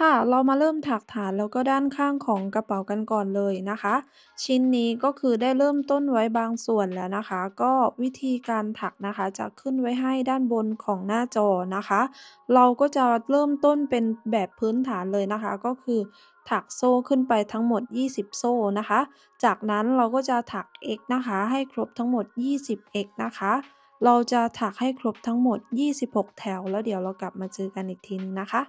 ค่ะเรามาเริ่มถักฐานแล้วก็ด้านข้างของกระเป๋ากันก่อนเลยนะคะชิ้นนี้ก็คือได้เริ่มต้นไว้บางส่วนแล้วนะคะก็วิธีการถักนะคะจะขึ้นไว้ให้ด้านบนของหน้าจอนะคะเราก็จะเริ่มต้นเป็นแบบพื้นฐานเลยนะคะก็คือถักโซ่ขึ้นไปทั้งหมด20โซ่นะคะจากนั้นเราก็จะถัก x นะคะให้ครบทั้งหมด20 x นะคะเราจะถักให้ครบทั้งหมด26แถวแล้วเดี๋ยวเรากลับมาเจอกันอีกทีนึงนะคะ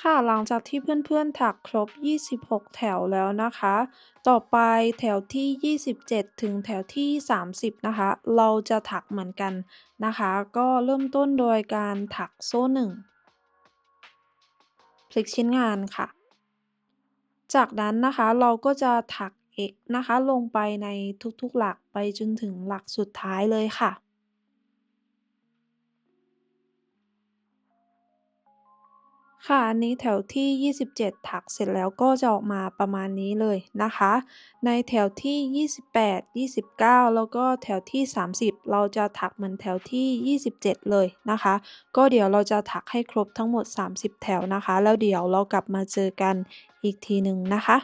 ค่ะหลังจากที่เพื่อนๆถักครบ26แถวแล้วนะคะต่อไปแถวที่27ถึงแถวที่30นะคะเราจะถักเหมือนกันนะคะก็เริ่มต้นโดยการถักโซ่1พลิกชิ้นงานค่ะจากนั้นนะคะเราก็จะถัก X นะคะลงไปในทุกๆหลักไปจนถึงหลักสุดท้ายเลยค่ะ ค่ะอันนี้แถวที่27ถักเสร็จแล้วก็จะออกมาประมาณนี้เลยนะคะในแถวที่28 29แล้วก็แถวที่30เราจะถักเหมือนแถวที่27เลยนะคะก็เดี๋ยวเราจะถักให้ครบทั้งหมด30แถวนะคะแล้วเดี๋ยวเรากลับมาเจอกันอีกทีหนึ่งนะคะ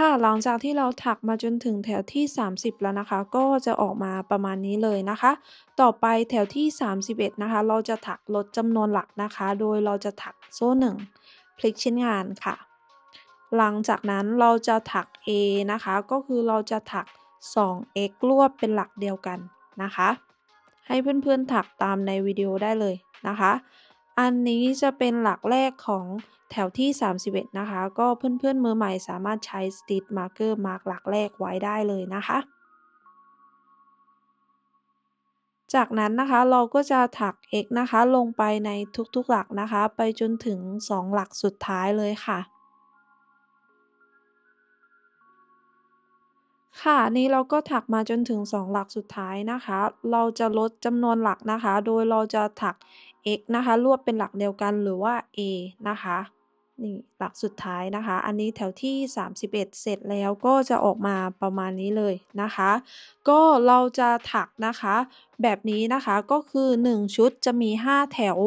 ค่ะหลังจากที่เราถักมาจนถึงแถวที่30แล้วนะคะก็จะออกมาประมาณนี้เลยนะคะต่อไปแถวที่31นะคะเราจะถักลดจำนวนหลักนะคะโดยเราจะถักโซ่1พลิกชิ้นงานค่ะหลังจากนั้นเราจะถัก A นะคะก็คือเราจะถัก 2x รวบเป็นหลักเดียวกันนะคะให้เพื่อนๆถักตามในวิดีโอได้เลยนะคะอันนี้จะเป็นหลักแรกของ แถวที่31นะคะก็เพื่อนๆมือใหม่สามารถใช้ Stitch Marker มาร์กหลักแรกไว้ได้เลยนะคะจากนั้นนะคะเราก็จะถัก x นะคะลงไปในทุกๆหลักนะคะไปจนถึง2หลักสุดท้ายเลยค่ะ ค่ะอันนี้เราก็ถักมาจนถึง2หลักสุดท้ายนะคะเราจะลดจำนวนหลักนะคะโดยเราจะถัก x นะคะรวบเป็นหลักเดียวกันหรือว่า a นะคะนี่หลักสุดท้ายนะคะอันนี้แถวที่31เอ็ดเสร็จแล้วก็จะออกมาประมาณนี้เลยนะคะก็เราจะถักนะคะแบบนี้นะคะก็คือ1ชุดจะมี5แถว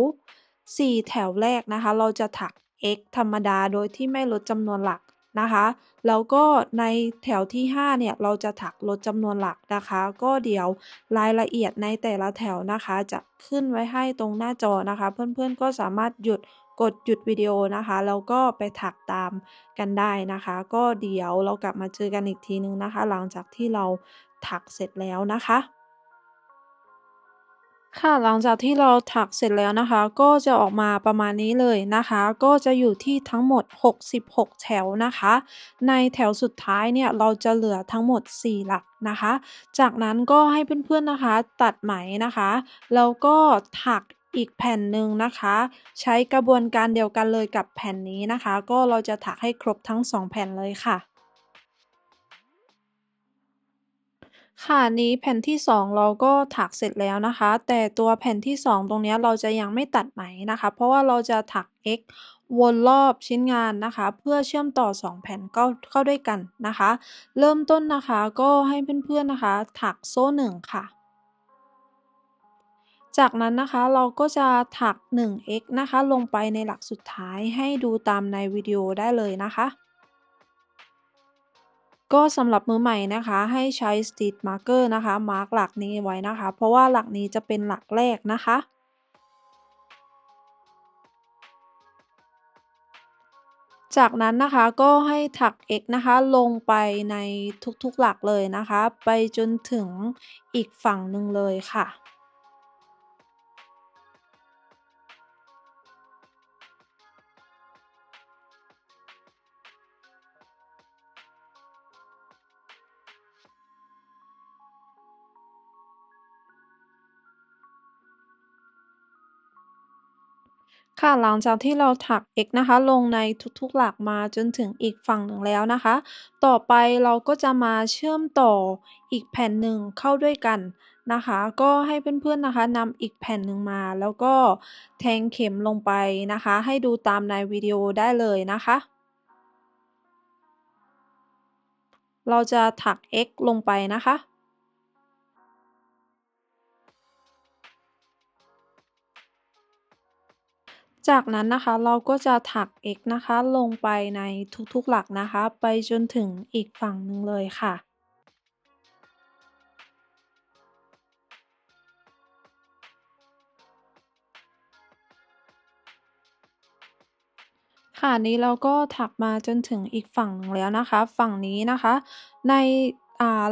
4แถวแรกนะคะเราจะถัก x ธรรมดาโดยที่ไม่ลดจำนวนหลัก นะคะแล้วก็ในแถวที่5เนี่ยเราจะถักลดจำนวนหลักนะคะก็เดี๋ยวรายละเอียดในแต่ละแถวนะคะจะขึ้นไว้ให้ตรงหน้าจอนะคะเพื่อนๆก็สามารถกดหยุดวิดีโอนะคะแล้วก็ไปถักตามกันได้นะคะก็เดี๋ยวเรากลับมาเจอกันอีกทีหนึ่งนะคะหลังจากที่เราถักเสร็จแล้วนะคะ ค่ะหลังจากที่เราถักเสร็จแล้วนะคะก็จะออกมาประมาณนี้เลยนะคะก็จะอยู่ที่ทั้งหมด66แถวนะคะในแถวสุดท้ายเนี่ยเราจะเหลือทั้งหมด4หลักนะคะจากนั้นก็ให้เพื่อนๆนะคะตัดไหมนะคะแล้วก็ถักอีกแผ่นหนึ่งนะคะใช้กระบวนการเดียวกันเลยกับแผ่นนี้นะคะก็เราจะถักให้ครบทั้ง2แผ่นเลยค่ะ ค่ะอันนี้แผ่นที่2เราก็ถักเสร็จแล้วนะคะแต่ตัวแผ่นที่2ตรงเนี้ยเราจะยังไม่ตัดไหมนะคะเพราะว่าเราจะถัก X วนรอบชิ้นงานนะคะเพื่อเชื่อมต่อ2แผ่นเข้าด้วยกันนะคะเริ่มต้นนะคะก็ให้เพื่อนๆนะคะถักโซ่1ค่ะจากนั้นนะคะเราก็จะถัก 1x นะคะลงไปในหลักสุดท้ายให้ดูตามในวิดีโอได้เลยนะคะ ก็สำหรับมือใหม่นะคะให้ใช้ Stitch Marker นะคะมาร์กหลักนี้ไว้นะคะเพราะว่าหลักนี้จะเป็นหลักแรกนะคะจากนั้นนะคะก็ให้ถัก x นะคะลงไปในทุกๆหลักเลยนะคะไปจนถึงอีกฝั่งหนึ่งเลยค่ะ ค่ะหลังจากที่เราถัก x นะคะลงในทุกๆหลักมาจนถึงอีกฝั่งหนึ่งแล้วนะคะต่อไปเราก็จะมาเชื่อมต่ออีกแผ่นหนึ่งเข้าด้วยกันนะคะก็ให้เพื่อนๆนะคะนำอีกแผ่นหนึ่งมาแล้วก็แทงเข็มลงไปนะคะให้ดูตามในวิดีโอได้เลยนะคะเราจะถัก x ลงไปนะคะ จากนั้นนะคะเราก็จะถัก x นะคะลงไปในทุกๆหลักนะคะไปจนถึงอีกฝั่งหนึ่งเลยค่ะค่ะนี้เราก็ถักมาจนถึงอีกฝั่งหนึ่งแล้วนะคะฝั่งนี้นะคะใน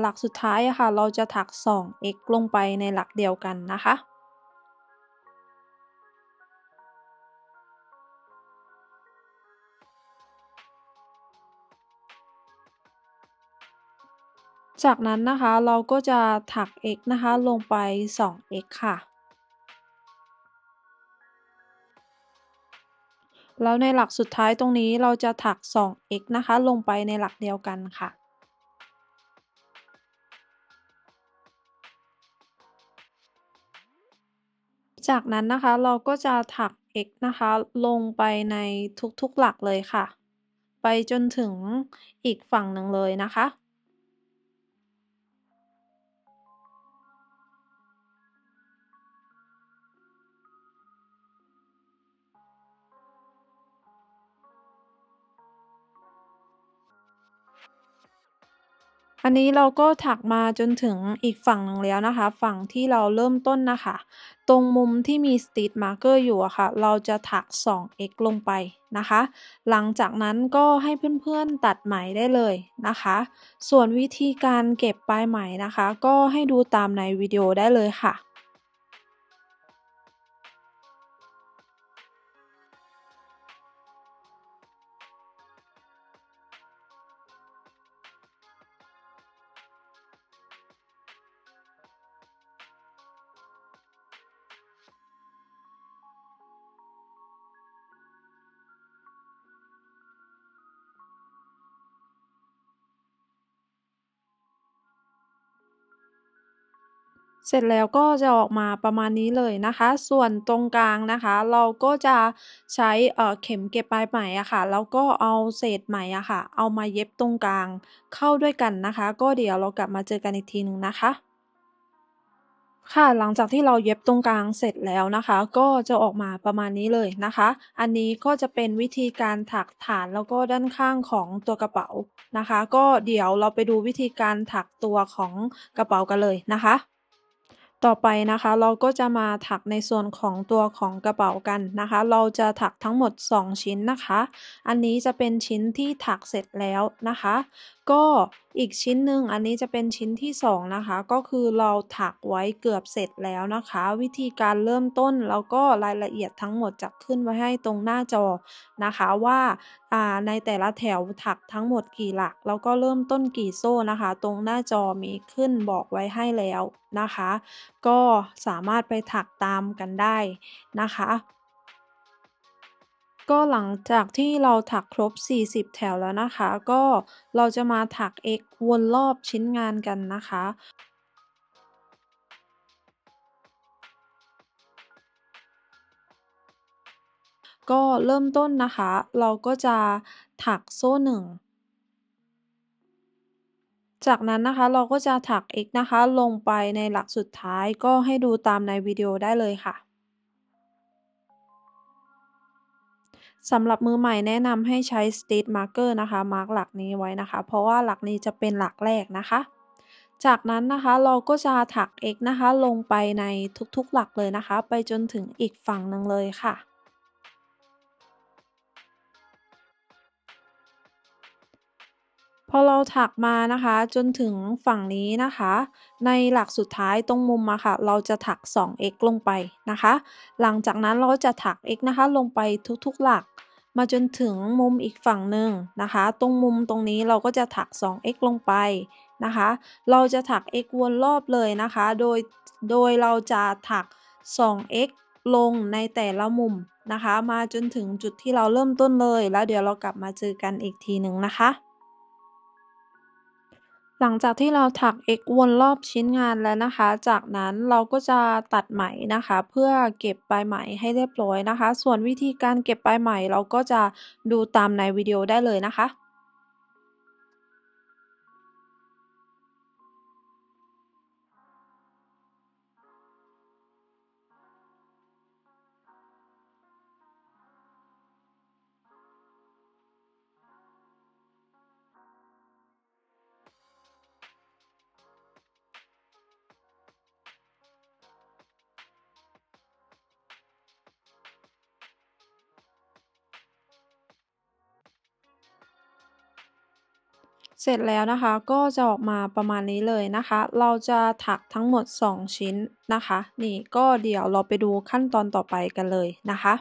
หลักสุดท้ายอะค่ะเราจะถัก 2x ลงไปในหลักเดียวกันนะคะ จากนั้นนะคะเราก็จะถัก x นะคะลงไป 2x ค่ะแล้วในหลักสุดท้ายตรงนี้เราจะถัก 2x นะคะลงไปในหลักเดียวกันค่ะจากนั้นนะคะเราก็จะถัก x นะคะลงไปในทุกๆหลักเลยค่ะไปจนถึงอีกฝั่งหนึ่งเลยนะคะ อันนี้เราก็ถักมาจนถึงอีกฝั่งหนึ่งแล้วนะคะฝั่งที่เราเริ่มต้นน่ะค่ะตรงมุมที่มี Stitch Marker อยู่อะค่ะเราจะถัก 2x ลงไปนะคะหลังจากนั้นก็ให้เพื่อนๆตัดไหมได้เลยนะคะส่วนวิธีการเก็บปลายไหมนะคะก็ให้ดูตามในวิดีโอได้เลยค่ะ เสร็จแล้วก็จะออกมาประมาณนี้เลยนะคะ ส่วนตรงกลางนะคะเราก็จะใช้เข็มเก็บปลายไหมอะค่ะแล้วก็เอาเศษไหมอะค่ะเอามาเย็บตรงกลางเข้าด้วยกันนะคะก็เดี๋ยวเรากลับมาเจอกันอีกทีหนึ่งนะคะ ค่ะหลังจากที่เราเย็บตรงกลางเสร็จแล้วนะคะก็จะออกมาประมาณนี้เลยนะคะอันนี้ก็จะเป็นวิธีการถักฐานแล้วก็ด้านข้างของตัวกระเป๋านะคะก็เดี๋ยวเราไปดูวิธีการถักตัวของกระเป๋ากันเลยนะคะ ต่อไปนะคะเราก็จะมาถักในส่วนของตัวของกระเป๋ากันนะคะเราจะถักทั้งหมด2ชิ้นนะคะอันนี้จะเป็นชิ้นที่ถักเสร็จแล้วนะคะก็อีกชิ้นหนึ่งอันนี้จะเป็นชิ้นที่2นะคะก็คือเราถักไว้เกือบเสร็จแล้วนะคะวิธีการเริ่มต้นแล้วก็รายละเอียดทั้งหมดจะขึ้นไว้ให้ตรงหน้าจอนะคะว่าในแต่ละแถวถักทั้งหมดกี่หลักแล้วก็เริ่มต้นกี่โซ่นะคะตรงหน้าจอมีขึ้นบอกไว้ให้แล้วนะคะ ก็สามารถไปถักตามกันได้นะคะก็หลังจากที่เราถักครบ40แถวแล้วนะคะก็เราจะมาถัก X วนรอบชิ้นงานกันนะคะก็เริ่มต้นนะคะเราก็จะถักโซ่1จากนั้นนะคะเราก็จะถัก X นะคะลงไปในหลักสุดท้ายก็ให้ดูตามในวิดีโอได้เลยค่ะ สำหรับมือใหม่แนะนำให้ใช้ Stitch Marker นะคะมาร์กหลักนี้ไว้นะคะเพราะว่าหลักนี้จะเป็นหลักแรกนะคะจากนั้นนะคะเราก็จะถัก x นะคะลงไปในทุกๆหลักเลยนะคะไปจนถึงอีกฝั่งหนึ่งเลยค่ะ พอเราถักมานะคะจนถึงฝั่งนี้นะคะในหลักสุดท้ายตรงมุมอะค่ะเราจะถัก 2x ลงไปนะคะหลังจากนั้นเราก็จะถัก x นะคะลงไปทุกๆหลักมาจนถึงมุมอีกฝั่งหนึ่งนะคะตรงมุมตรงนี้เราก็จะถัก 2x ลงไปนะคะเราจะถัก x วนรอบเลยนะคะโดยเราจะถัก 2x ลงในแต่ละมุมนะคะมาจนถึงจุดที่เราเริ่มต้นเลยแล้วเดี๋ยวเรากลับมาเจอกันอีกทีหนึ่งนะคะ หลังจากที่เราถัก X วนรอบชิ้นงานแล้วนะคะ จากนั้นเราก็จะตัดไหมนะคะเพื่อเก็บปลายไหมให้เรียบร้อยนะคะ ส่วนวิธีการเก็บปลายไหมเราก็จะดูตามในวิดีโอได้เลยนะคะ เสร็จแล้วนะคะก็จะออกมาประมาณนี้เลยนะคะเราจะถักทั้งหมด2ชิ้นนะคะนี่ก็เดี๋ยวเราไปดูขั้นตอนต่อไปกันเลยนะคะ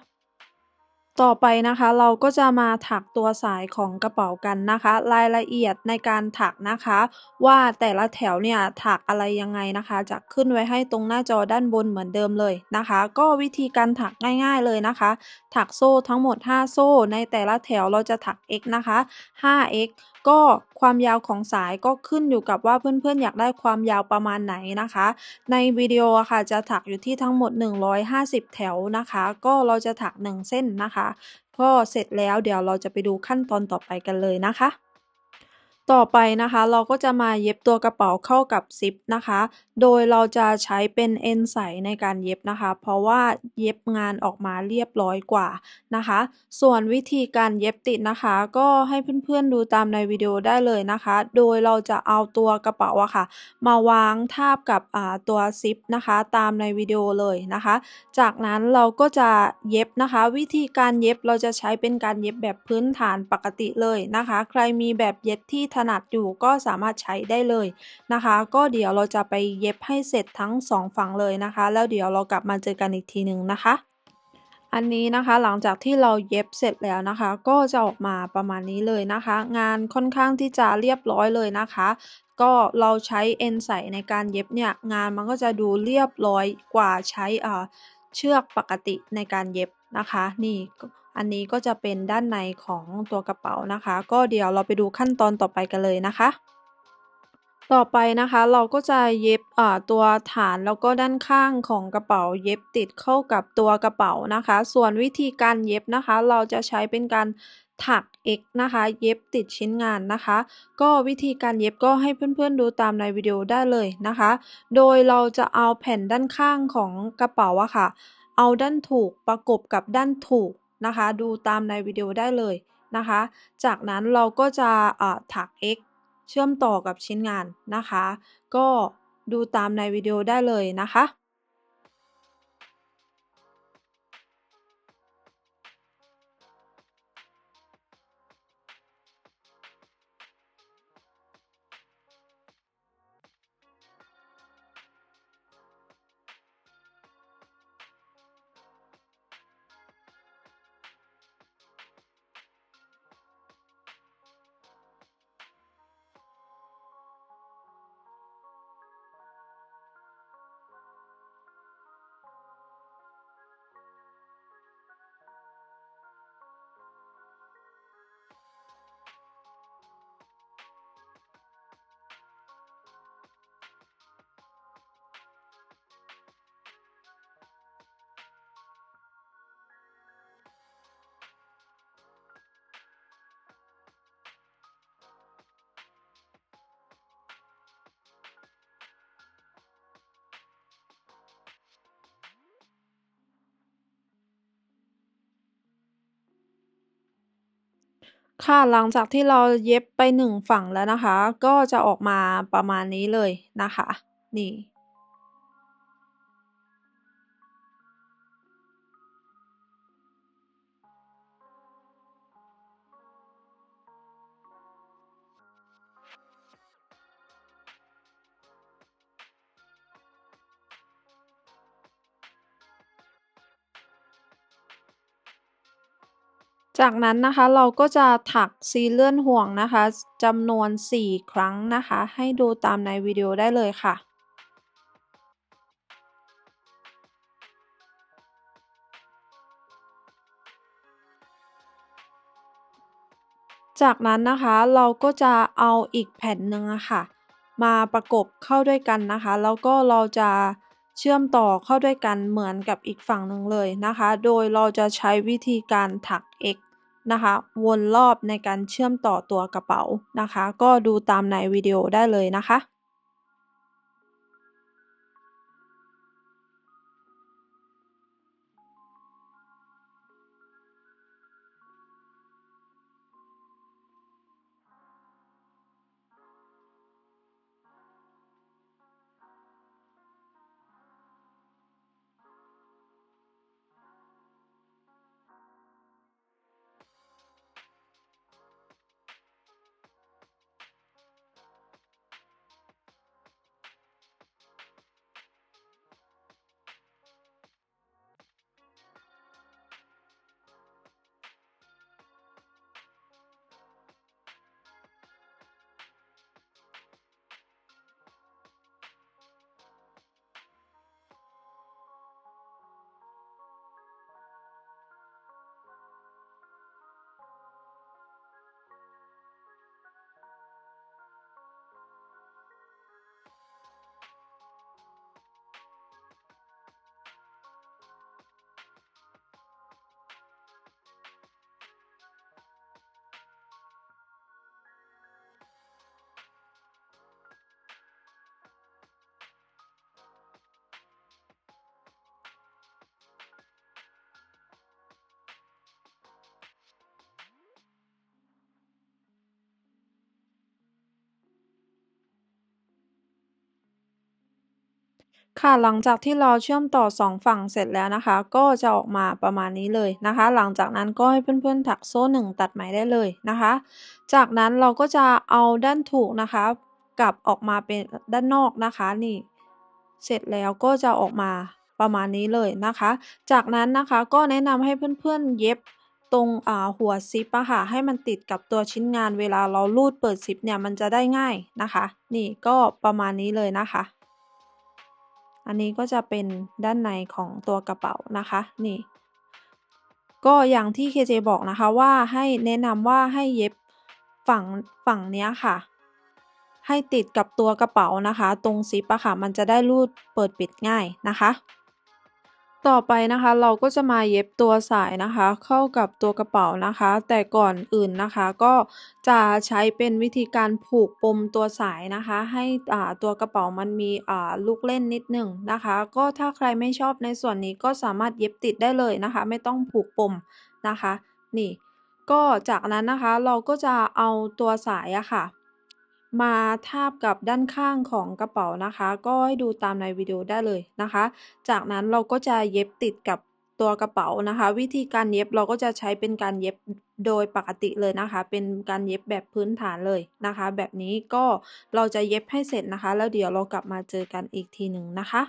ต่อไปนะคะเราก็จะมาถักตัวสายของกระเป๋ากันนะคะรายละเอียดในการถักนะคะว่าแต่ละแถวเนี่ยถักอะไรยังไงนะคะจะขึ้นไว้ให้ตรงหน้าจอด้านบนเหมือนเดิมเลยนะคะก็วิธีการถักง่ายๆเลยนะคะถักโซ่ทั้งหมด5โซ่ในแต่ละแถวเราจะถัก x นะคะ5x ก็ความยาวของสายก็ขึ้นอยู่กับว่าเพื่อนๆอยากได้ความยาวประมาณไหนนะคะในวิดีโออะค่ะจะถักอยู่ที่ทั้งหมด150แถวนะคะก็เราจะถัก1เส้นนะคะ ก็เสร็จแล้วเดี๋ยวเราจะไปดูขั้นตอนต่อไปกันเลยนะคะ ต่อไปนะคะเราก็จะมาเย็บตัวกระเป๋าเข้ากับซิปนะคะโดยเราจะใช้เป็นเอ็นใสในการเย็บนะคะเพราะว่าเย็บงานออกมาเรียบร้อยกว่านะคะส่วนวิธีการเย็บติดนะคะก็ให้เพื่อนๆดูตามในวิดีโอได้เลยนะคะโดยเราจะเอาตัวกระเป๋าอะค่ะมาวางทาบกับตัวซิปนะคะตามในวิดีโอเลยนะคะจากนั้นเราก็จะเย็บนะคะวิธีการเย็บเราจะใช้เป็นการเย็บแบบพื้นฐานปกติเลยนะคะใครมีแบบเย็บที่ถนัดอยู่ก็สามารถใช้ได้เลยนะคะก็เดี๋ยวเราจะไปเย็บให้เสร็จทั้ง2ฝั่งเลยนะคะแล้วเดี๋ยวเรากลับมาเจอกันอีกทีหนึ่งนะคะอันนี้นะคะหลังจากที่เราเย็บเสร็จแล้วนะคะก็จะออกมาประมาณนี้เลยนะคะงานค่อนข้างที่จะเรียบร้อยเลยนะคะก็เราใช้เอ็นใส่ในการเย็บเนี่ยงานมันก็จะดูเรียบร้อยกว่าใช้เชือกปกติในการเย็บนะคะนี่ก็อันนี้ก็จะเป็นด้านในของตัวกระเป๋านะคะก็เดี๋ยวเราไปดูขั้นตอนต่อไปกันเลยนะคะ ต่อไปนะคะเราก็จะเย็บตัวฐานแล้วก็ด้านข้างของกระเป๋าเย็บติดเข้ากับตัวกระเป๋านะคะส่วนวิธีการเย็บนะคะเราจะใช้เป็นการถัก X นะคะเย็บติดชิ้นงานนะคะก็วิธีการเย็บก็ให้เพื่อนๆดูตามในวิดีโอได้เลยนะคะโดยเราจะเอาแผ่นด้านข้างของกระเป๋าอะค่ะเอาด้านถูกประกบกับด้านถูกนะคะดูตามในวิดีโอได้เลยนะคะจากนั้นเราก็จะถัก X เชื่อมต่อกับชิ้นงานนะคะก็ดูตามในวิดีโอได้เลยนะคะ ค่ะหลังจากที่เราเย็บไป1ฝั่งแล้วนะคะก็จะออกมาประมาณนี้เลยนะคะนี่ จากนั้นนะคะเราก็จะถักซีเลื่อนห่วงนะคะจำนวน4ครั้งนะคะให้ดูตามในวิดีโอได้เลยค่ะ จากนั้นนะคะเราก็จะเอาอีกแผ่นหนึ่งอะค่ะมาประกบเข้าด้วยกันนะคะแล้วก็เราจะเชื่อมต่อเข้าด้วยกันเหมือนกับอีกฝั่งหนึ่งเลยนะคะโดยเราจะใช้วิธีการถัก X นะคะวนรอบในการเชื่อมต่อตัวกระเป๋านะคะก็ดูตามในวิดีโอได้เลยนะคะ ค่ะหลังจากที่เราเชื่อมต่อ2ฝั่งเสร็จแล้วนะคะก็จะออกมาประมาณนี้เลยนะคะหลังจากนั้นก็ให้เพื่อนๆถักโซ่1ตัดไหมได้เลยนะคะจากนั้นเราก็จะเอาด้านถูกนะคะกลับออกมาเป็นด้านนอกนะคะนี่เสร็จแล้วก็จะออกมาประมาณนี้เลยนะคะจากนั้นนะคะก็แนะนำให้เพื่อนๆเย็บตรงหัวซิปอะค่ะให้มันติดกับตัวชิ้นงานเวลาเราลูดเปิดซิปเนี่ยมันจะได้ง่ายนะคะนี่ก็ประมาณนี้เลยนะคะ อันนี้ก็จะเป็นด้านในของตัวกระเป๋านะคะนี่ก็อย่างที่ KJ บอกนะคะว่าให้แนะนำว่าให้เย็บฝั่งเนี้ยค่ะให้ติดกับตัวกระเป๋านะคะตรงซิปอะค่ะมันจะได้รูดเปิดปิดง่ายนะคะต่อไปนะคะเราก็จะมาเย็บตัวสายนะคะเข้ากับตัวกระเป๋านะคะแต่ก่อนอื่นนะคะก็จะใช้เป็นวิธีการผูกปมตัวสายนะคะให้ตัวกระเป๋ามันมีลูกเล่นนิดหนึ่งนะคะก็ถ้าใครไม่ชอบในส่วนนี้ก็สามารถเย็บติดได้เลยนะคะไม่ต้องผูกปมนะคะนี่ก็จากนั้นนะคะเราก็จะเอาตัวสายอะค่ะมาทาบกับด้านข้างของกระเป๋านะคะก็ให้ดูตามในวิดีโอได้เลยนะคะ จากนั้นเราก็จะเย็บติดกับตัวกระเป๋านะคะวิธีการเย็บเราก็จะใช้เป็นการเย็บโดยปกติเลยนะคะเป็นการเย็บแบบพื้นฐานเลยนะคะแบบนี้ก็เราจะเย็บให้เสร็จนะคะแล้วเดี๋ยวเรากลับมาเจอกันอีกทีหนึ่งนะคะ